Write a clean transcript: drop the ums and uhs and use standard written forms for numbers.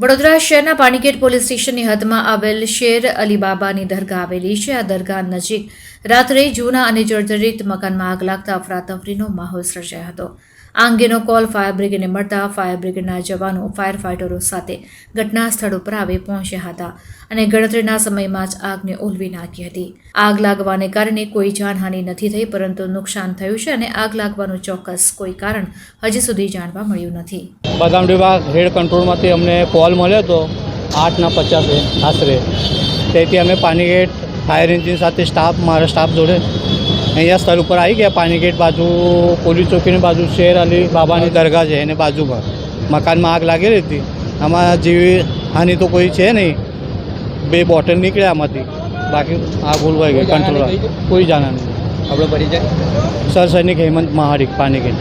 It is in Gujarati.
વડોદરા શહેરના પાણીગેટ પોલીસ સ્ટેશનની હદમાં આવેલ શેર અલીબાબાની દરગાહ આવેલી છે. આ દરગાહ નજીક રાત્રે જૂના અને જર્જરિત મકાનમાં આગ લાગતા અફરાતફરીનો માહોલ સર્જાયો હતો. આ અંગેનો કોલ ફાયર બ્રિગેડને મળતા ફાયર બ્રિગેડના જવાનો ફાયર ફાઇટરો સાથે ઘટના સ્થળ ઉપર આવી પહોંચ્યા હતા અને ગણતરીના સમયમાં જ આગને ઓલવી નાખી હતી. આગ લાગવાને કારણે કોઈ જાનહાનિ નથી થઈ, પરંતુ નુકસાન થયું છે અને આગ લાગવાનું ચોક્કસ કોઈ કારણ હજી સુધી જાણવા મળ્યું નથી. બદામ વિભાગ હેડ કંટ્રોલમાંથી અમને કોલ મળ્યો હતો 8:50 આશરે. તેથી અમે પાણીગેટ ફાયર એન્જિન સાથે મારા સ્ટાફ જોડે અહીંયા સ્થળ ઉપર આવી ગયા. પાણીગેટ બાજુ પોલીસ ચોકીની બાજુ શેર અલી બાબાની દરગાહ છે એને બાજુમાં મકાનમાં આગ લાગેલી હતી. આમાં જીવી હાનિ તો કોઈ છે નહીં. 2 બોટલ નીકળ્યા આમાંથી, બાકી આગ ઓલવાઈ ગઈ કંટ્રોલ. કોઈ જાણા નહીં. આપણો પરિચય? સર સૈનિક હેમંત મહાડિક, પાણીગેટ.